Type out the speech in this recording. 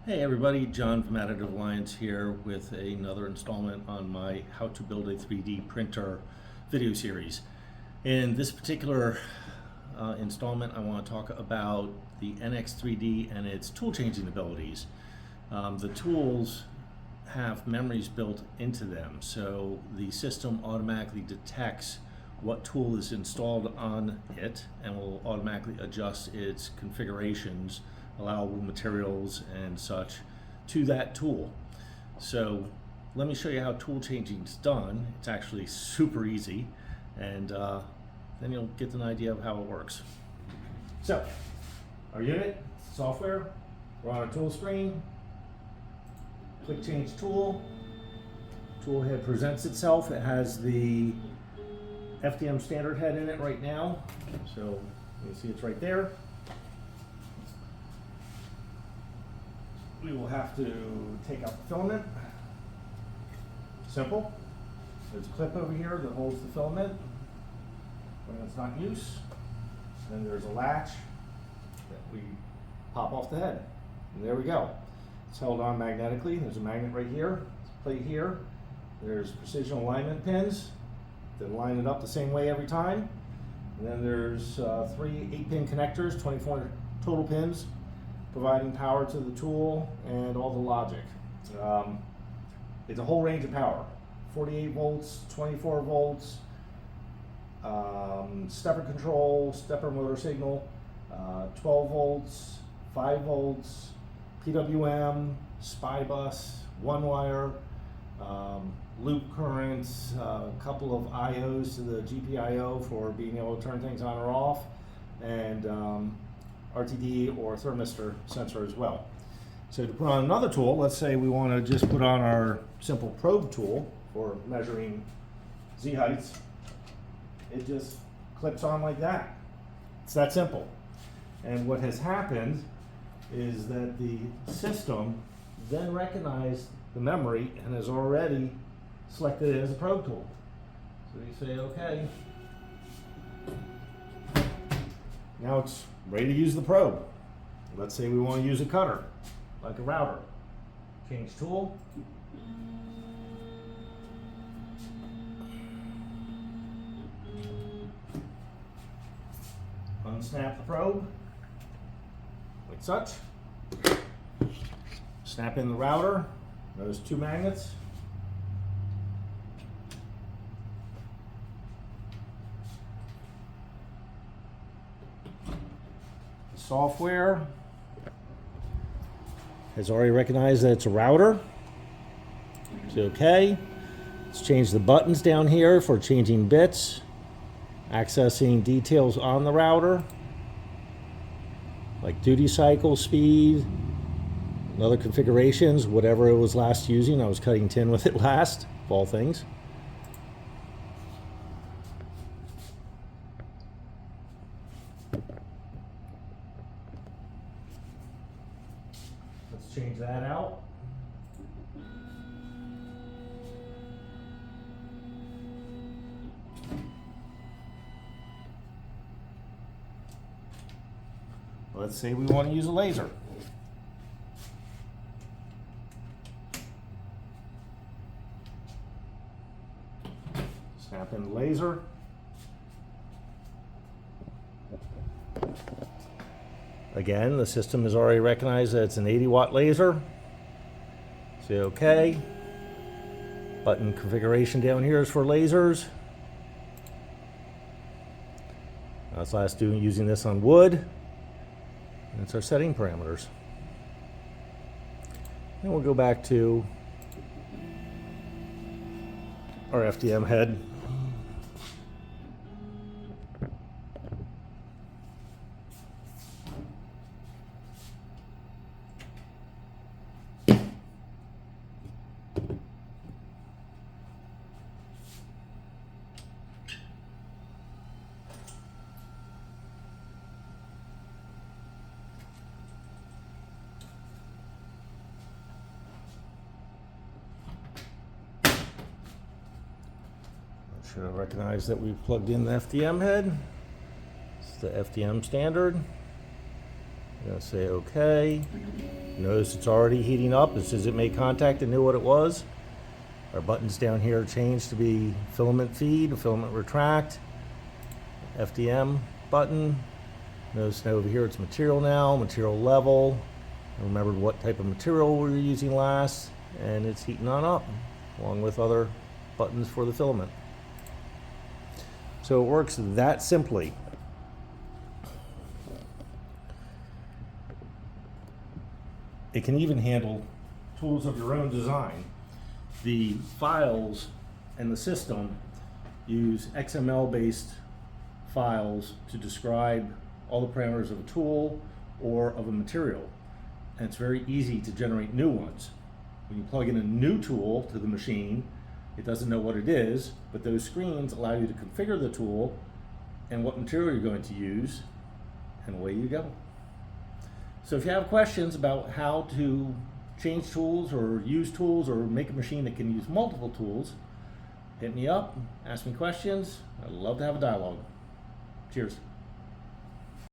Hey everybody, John from Additive Alliance here with another installment on my How to Build a 3D Printer video series. In this particular installment, I want to talk about the NX3D and its tool changing abilities. The tools have memories built into them, so the system automatically detects what tool is installed on it and will automatically adjust its configurations, allowable materials and such to that tool. So let me show you how tool changing is done. It's actually super easy, and then you'll get an idea of how it works. So our unit, software, we're on our tool screen. Click change tool. Tool head presents itself. It has the FDM standard head in it right now. So you see it's right there. We will have to take out the filament. Simple. There's a clip over here that holds the filament when it's not in use. Then there's a latch that we pop off the head. And there we go. It's held on magnetically. There's a magnet right here, plate here. There's precision alignment pins that line it up the same way every time. And then there's 3 8-pin connectors, 24 total pins, providing power to the tool and all the logic. It's a whole range of power. 48 volts, 24 volts, stepper control, stepper motor signal, 12 volts, 5 volts, PWM, SPI bus, 1 wire, loop currents, a couple of IOs to the GPIO for being able to turn things on or off, and RTD or thermistor sensor as well. So to put on another tool, let's say we want to just put on our simple probe tool for measuring Z heights, it just clips on like that. It's that simple. And what has happened is that the system then recognized the memory and has already selected it as a probe tool. So you say, okay, now it's ready to use the probe. Let's say we want to use a cutter, like a router. Change tool. Unsnap the probe, like such. Snap in the router, those 2 magnets. The software has already recognized that it's a router. It's okay. Let's change the buttons down here for changing bits, accessing details on the router, like duty cycle, speed, and other configurations, whatever it was last using. I was cutting tin with it last, of all things. Let's change that out. Let's say we want to use a laser. Snap in the laser. Again, the system has already recognized that it's an 80-watt laser. Say OK. Button configuration down here is for lasers. That's last using this on wood. That's our setting parameters. And we'll go back to our FDM head. Should have recognized that we plugged in the FDM head. It's the FDM standard. I'm going to say OK. Notice it's already heating up. As soon as it made contact, it knew what it was. Our buttons down here changed to be filament feed, filament retract, FDM button. Notice now over here it's material now, material level. I remembered what type of material we were using last, and it's heating on up, along with other buttons for the filament. So it works that simply. It can even handle tools of your own design. The files and the system use XML-based files to describe all the parameters of a tool or of a material. And it's very easy to generate new ones. When you plug in a new tool to the machine, it doesn't know what it is, but those screens allow you to configure the tool and what material you're going to use, and away you go. So if you have questions about how to change tools or use tools or make a machine that can use multiple tools, hit me up, ask me questions. I'd love to have a dialogue. Cheers.